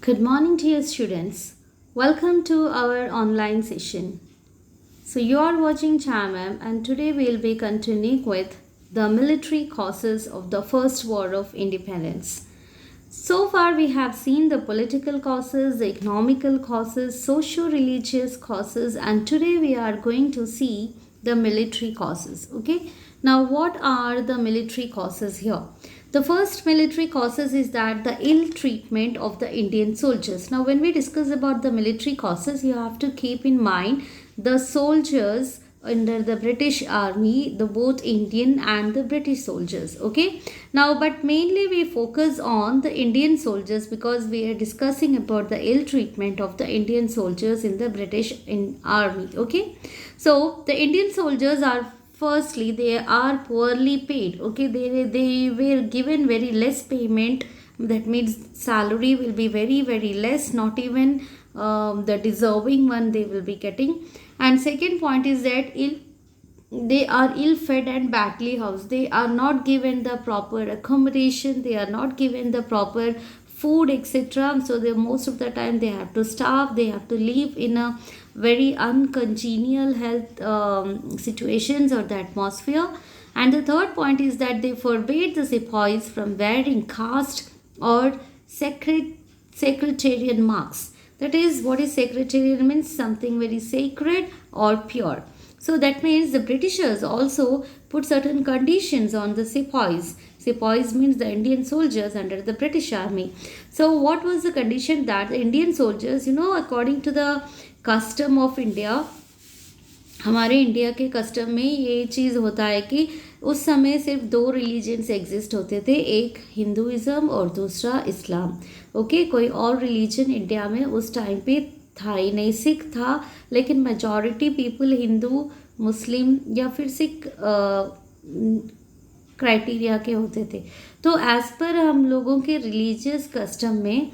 Good morning, dear students. Welcome to our online session. So, you are watching Chamam, and today we'll be continuing with the military causes of the First War of Independence. So far, we have seen the political causes, the economical causes, socio religious causes, and today we are going to see the military causes. Okay, now what are the military causes here? The first military causes is that the ill treatment of the Indian soldiers. Now, when we discuss about the military causes, you have to keep in mind the soldiers under the British army, the both Indian and the British soldiers. Okay, now but mainly we focus on the Indian soldiers because we are discussing about the ill treatment of the Indian soldiers in the British army. Okay, so the Indian soldiers are, firstly, they are poorly paid. Okay, they were given very less payment. That means salary will be very less, not even the deserving one they will be getting. And second point is that they are ill fed and badly housed. They are not given the proper accommodation, they are not given the proper food, etc. So they, most of the time, they have to starve, they have to live in a very uncongenial health situations or the atmosphere. And the third point is that they forbade the sepoys from wearing caste or sectarian marks. That is, what is sectarian means? Something very sacred or pure. So that means the Britishers also put certain conditions on the sepoys. Sepoys means the Indian soldiers under the British army. So what was the condition? That the Indian soldiers, according to the custom of India, हमारे India के custom में ये चीज़ होता है कि उस समय सिर्फ दो रिलीजन्स एग्जिस्ट होते थे, एक हिंदुइज़्म और दूसरा इस्लाम. ओके, कोई और रिलीजन इंडिया में उस टाइम पे था ही नहीं. सिख था, लेकिन मेजॉरिटी पीपल हिंदू, मुस्लिम या फिर सिख क्राइटेरिया के होते थे. तो एज़ पर हम लोगों के रिलीजियस कस्टम में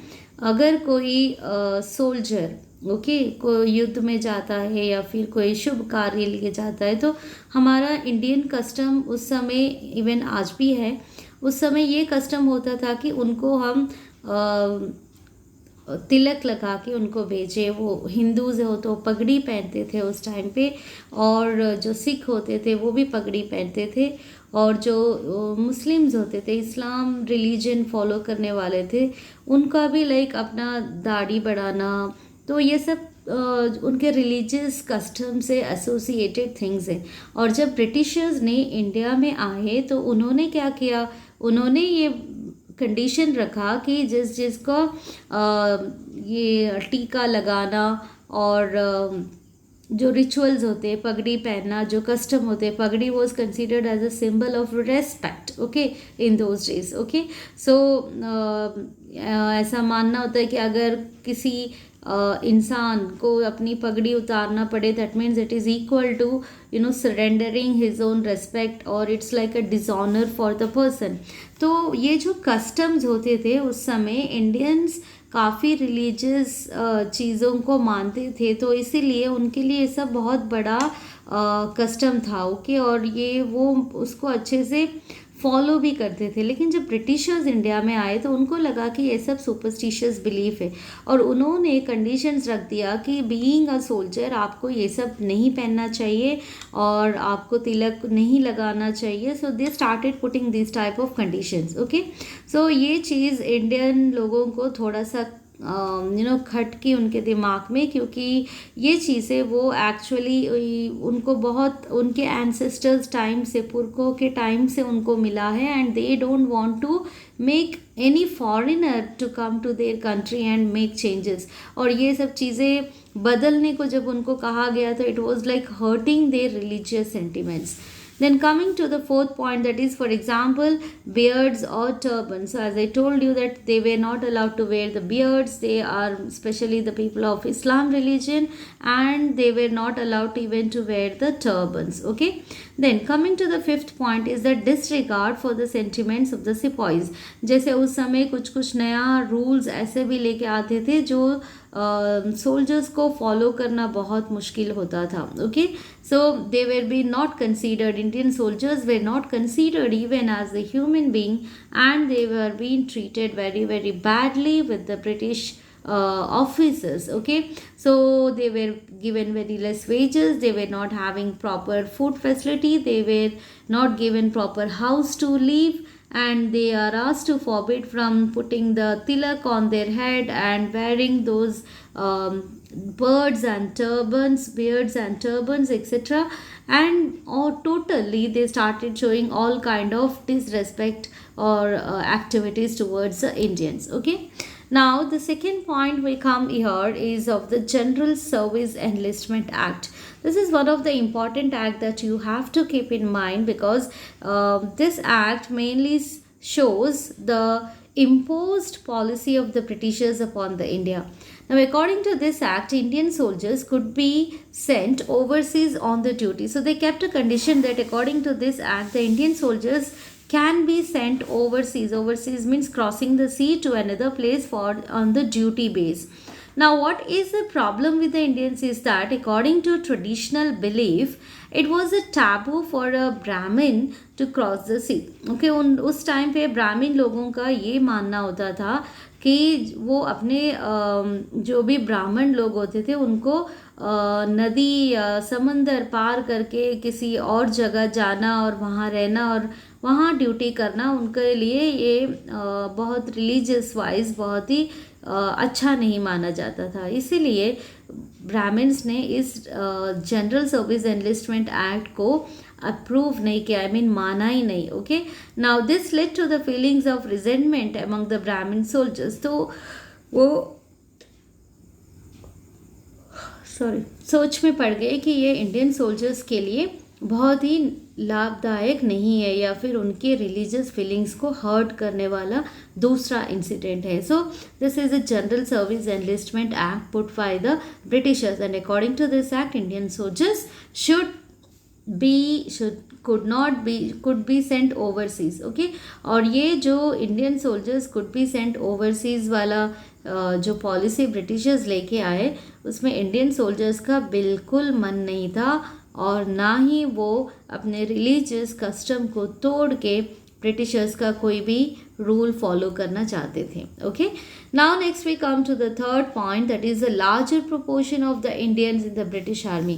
अगर कोई सोल्जर कोई युद्ध में जाता है या फिर कोई शुभ कार्य लिए जाता है, तो हमारा इंडियन कस्टम उस समय, इवन आज भी है, उस समय ये कस्टम होता था कि उनको हम तिलक लगा के उनको भेजे. वो हिंदूज हो तो पगड़ी पहनते थे उस टाइम पे, और जो सिख होते थे वो भी पगड़ी पहनते थे, और जो मुस्लिम्स होते थे, इस्लाम रिलीजन फॉलो करने वाले थे, उनका भी लाइक अपना दाढ़ी बढ़ाना. तो ये सब उनके रिलीजियस कस्टम से एसोसिएटेड थिंग्स हैं. और जब ब्रिटिशर्स ने इंडिया में आए तो उन्होंने क्या किया, उन्होंने ये कंडीशन रखा कि जिसको ये टीका लगाना और जो रिचुअल्स होते हैं, पगड़ी पहनना, जो कस्टम होते हैं, pagdi was considered as a symbol of respect. Okay, in those days. Okay, so ऐसा मानना होता है कि अगर किसी इंसान को अपनी पगड़ी उतारना पड़े, that means it is equal to surrendering his own respect, और it's like a dishonour for the person. तो ये जो कस्टम्स होते थे उस समय, इंडियंस काफ़ी रिलीजियस चीज़ों को मानते थे, तो इसीलिए उनके लिए ये सब बहुत बड़ा कस्टम था. ओके, और ये वो उसको अच्छे से फॉलो भी करते थे. लेकिन जब ब्रिटिशर्स इंडिया में आए तो उनको लगा कि ये सब सुपरस्टिशियस बिलीफ है, और उन्होंने कंडीशंस रख दिया कि बीइंग अ सोल्जर आपको ये सब नहीं पहनना चाहिए और आपको तिलक नहीं लगाना चाहिए. So they started putting this type of conditions. Okay, so ये चीज़ इंडियन लोगों को थोड़ा सा खटकी उनके दिमाग में, क्योंकि ये चीज़ें वो एक्चुअली उनको बहुत उनके एंसेस्टर्स टाइम से, पुरखों के टाइम से उनको मिला है, and they don't want to make any foreigner to come to their country and make changes. और ये सब चीज़ें बदलने को जब उनको कहा गया तो it was like hurting there religious sentiments. Then coming to the fourth point, that is, for example, beards or turbans. So as I told you that they were not allowed to wear the beards. They are especially the people of Islam religion, and they were not allowed even to wear the turbans. Okay. Then coming to the fifth point is the disregard for the sentiments of the sepoys. जैसे उस समय कुछ नया rules ऐसे भी लेके आते थे जो सोल्जर्स को फॉलो करना बहुत मुश्किल होता था. Okay, so they were be not considered, Indian soldiers were not considered even as a human being, and they were being treated very badly with the British officers. Okay, so they were given very less wages, they were not having proper food facility, they were not given proper house to live, and they are asked to forbid from putting the tilak on their head and wearing those birds and turbans, beards and turbans, etc. And or totally they started showing all kind of disrespect or activities towards the Indians. Okay, now the second point we come here is of the General Service Enlistment Act. This is one of the important act that you have to keep in mind, because this act mainly shows the imposed policy of the Britishers upon the India. Now, according to this act, Indian soldiers could be sent overseas on the duty. So they kept a condition that according to this act, the Indian soldiers can be sent overseas. Overseas means crossing the sea to another place for on the duty base. Now, what is the problem with the Indians is that according to traditional belief, it was a taboo for a Brahmin to cross the sea. Okay, उस time पे ब्राह्मण लोगों का ये मानना होता था कि वो अपने जो भी ब्राह्मण लोग होते थे उनको नदी या समंदर पार करके किसी और जगह जाना और वहाँ रहना और वहाँ ड्यूटी करना उनके लिए ये बहुत रिलीजियस वाइज बहुत ही अच्छा नहीं माना जाता था. इसीलिए ब्राह्मण्स ने इस जनरल सर्विस एनलिस्टमेंट एक्ट को अप्रूव नहीं किया, आई मीन माना ही नहीं. Okay, now this led to the feelings of resentment among the Brahman soldiers. तो वो सोच में पड़ गए कि ये इंडियन सोल्जर्स के लिए बहुत ही लाभदायक नहीं है या फिर उनके रिलीजियस फीलिंग्स को हर्ट करने वाला दूसरा इंसिडेंट है. So this is a general service enlistment act put by the Britishers, and according to this act Indian soldiers could be sent overseas. Okay, और ये जो Indian soldiers could be sent overseas वाला जो policy Britishers लेके आए उसमें Indian soldiers का बिल्कुल मन नहीं था और ना ही वो अपने रिलीजियस कस्टम को तोड़ के ब्रिटिशर्स का कोई भी रूल फॉलो करना चाहते थे. Okay, now next we come to the third point, that is the larger proportion of the Indians in the British army.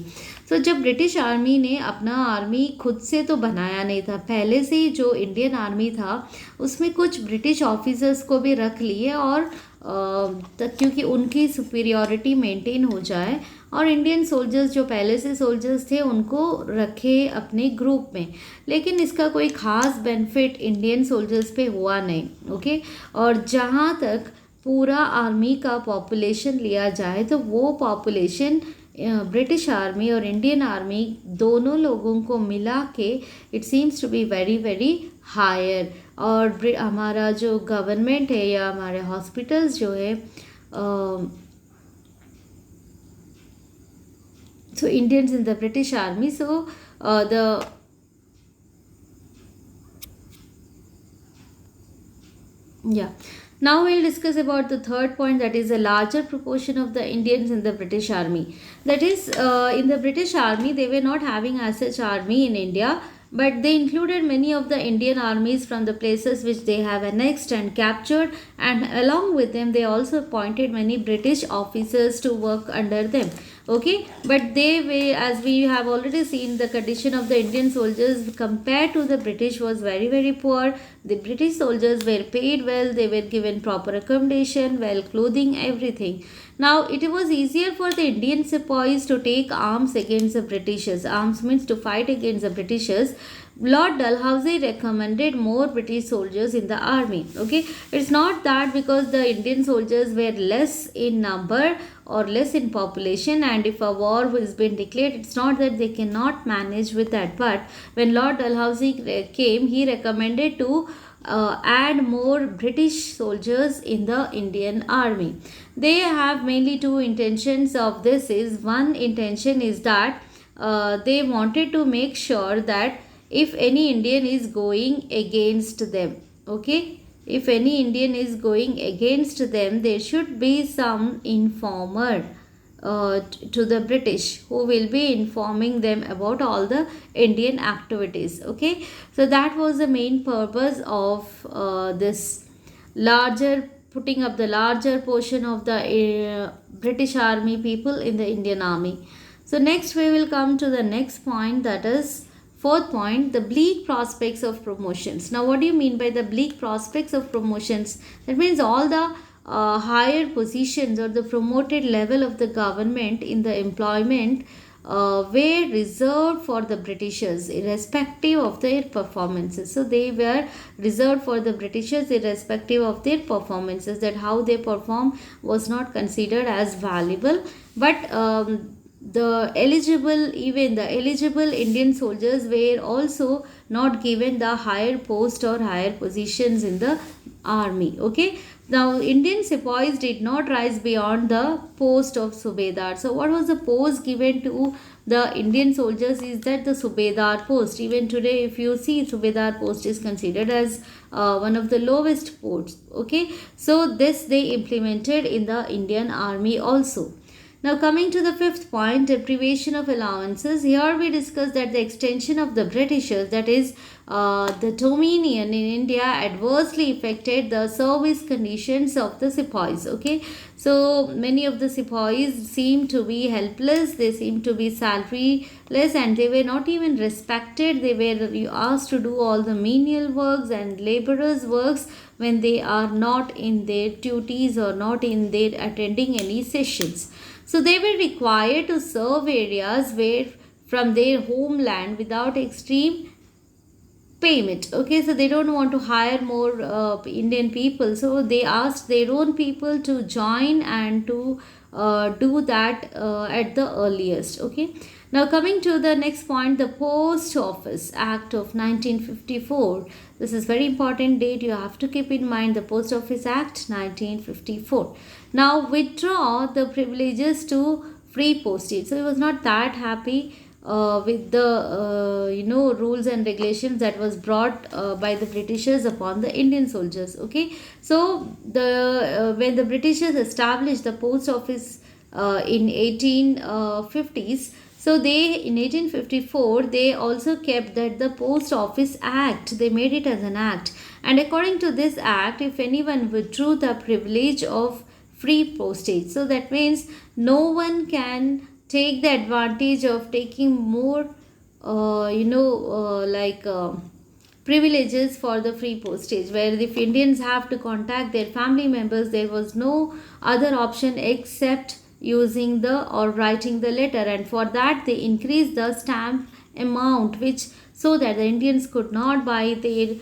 So जब ब्रिटिश आर्मी ने अपना आर्मी खुद से तो बनाया नहीं था, पहले से ही जो इंडियन आर्मी था उसमें कुछ ब्रिटिश ऑफिसर्स को भी रख लिए और क्योंकि उनकी सुपीरियॉरिटी मेंटेन हो जाए, और इंडियन सोल्जर्स जो पहले से सोल्जर्स थे उनको रखे अपने ग्रुप में. लेकिन इसका कोई ख़ास बेनिफिट इंडियन सोल्जर्स पे हुआ नहीं. ओके, और जहाँ तक पूरा आर्मी का पॉपुलेशन लिया जाए तो वो पॉपुलेशन ब्रिटिश आर्मी और इंडियन आर्मी दोनों लोगों को मिला के it seems to be very very higher. और हमारा जो गवर्नमेंट है या हमारे हॉस्पिटल्स जो है so Indians in the British Army, so now we'll discuss about the third point, that is a larger proportion of the Indians in the British Army. That is, in the British Army they were not having as such army in India, but they included many of the Indian armies from the places which they have annexed and captured, and along with them they also appointed many British officers to work under them. Okay, but they were, as we have already seen, the condition of the Indian soldiers compared to the British was very very poor. The British soldiers were paid well, they were given proper accommodation, well clothing, everything. Now it was easier for the Indian sepoys to take arms against the Britishers. Arms means to fight against the Britishers. Lord Dalhousie recommended more British soldiers in the army. Okay, it's not that because the Indian soldiers were less in number or less in population, and if a war has been declared, it's not that they cannot manage with that. But when Lord Dalhousie came, he recommended to add more British soldiers in the Indian army. They have mainly two intentions of this. Is one intention is that they wanted to make sure that if any Indian is going against them, okay, if any Indian is going against them, there should be some informer to the British who will be informing them about all the Indian activities. Okay, so that was the main purpose of this larger putting up the larger portion of the British army people in the Indian army. So next we will come to the next point, that is fourth point, the bleak prospects of promotions. Now what do you mean by the bleak prospects of promotions? That means all the higher positions or the promoted level of the government in the employment were reserved for the Britishers irrespective of their performances. So they were reserved for the Britishers irrespective of their performances, that how they perform was not considered as valuable. But even the eligible Indian soldiers were also not given the higher post or higher positions in the army. Okay, now Indian sepoys did not rise beyond the post of Subedar. So what was the post given to the Indian soldiers is that the Subedar post. Even today if you see, Subedar post is considered as one of the lowest posts. Okay, so this they implemented in the Indian army also. Now coming to the fifth point, deprivation of allowances. Here we discuss that the extension of the Britishers, that is the dominion in India, adversely affected the service conditions of the sepoys. Okay, so many of the sepoys seem to be helpless, they seem to be salaryless, and they were not even respected. They were asked to do all the menial works and laborers works when they are not in their duties or not in their attending any sessions. So they were required to serve areas where from their homeland without extreme payment. Okay, so they don't want to hire more Indian people, so they asked their own people to join and to do that at the earliest. Okay, now coming to the next point, the Post Office Act of 1954. This is very important date, you have to keep in mind, the Post Office Act 1954. Now withdraw the privileges to free postage. So he was not that happy with the rules and regulations that was brought by the Britishers upon the Indian soldiers. Okay, so the when the Britishers established the post office in 1850s, so they in 1854 they also kept that the Post Office Act, they made it as an act, and according to this act, if anyone withdrew the privilege of free postage, so that means no one can take the advantage of taking more privileges for the free postage, where if Indians have to contact their family members, there was no other option except using the or writing the letter, and for that they increased the stamp amount, which so that the Indians could not buy their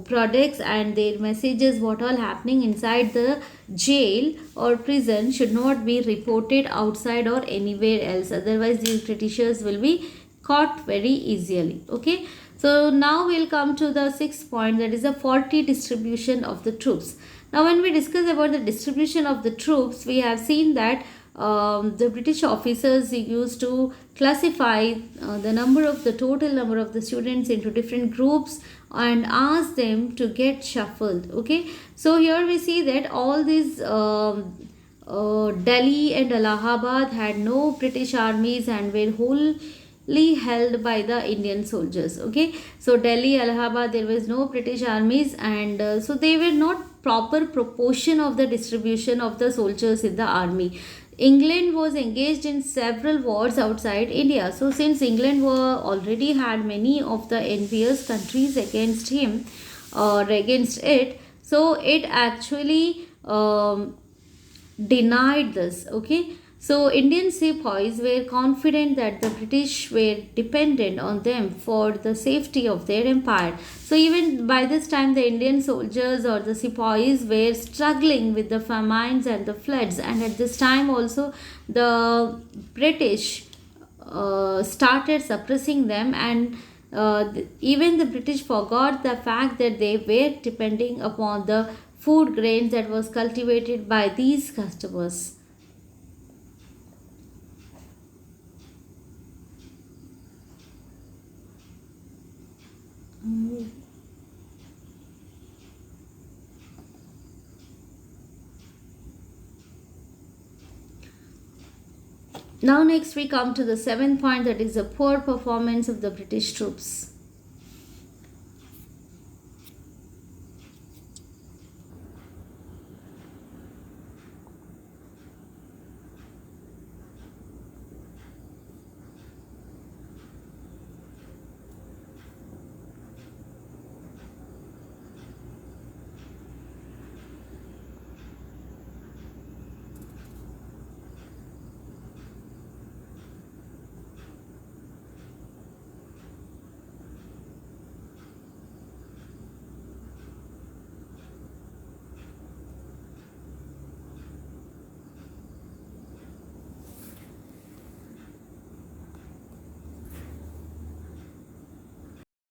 products and their messages, what all happening inside the jail or prison should not be reported outside or anywhere else, otherwise these Britishers will be caught very easily. Okay, so now we'll come to the sixth point, that is the faulty distribution of the troops. Now when we discuss about the distribution of the troops, we have seen that the British officers used to classify the total number of the students into different groups and ask them to get shuffled. Okay, so here we see that all these Delhi and Allahabad had no British armies and were wholly held by the Indian soldiers. Okay, so Delhi, Allahabad, there was no British armies, and so they were not proper proportion of the distribution of the soldiers in the army. England was engaged in several wars outside India. So since England already had many of the envious countries against him or against it, so it actually denied this. Okay, so Indian sepoys were confident that the British were dependent on them for the safety of their empire. So even by this time the Indian soldiers or the sepoys were struggling with the famines and the floods, and at this time also the British started suppressing them, and even the British forgot the fact that they were depending upon the food grains that was cultivated by these customers. Now next we come to the seventh point, that is the poor performance of the British troops.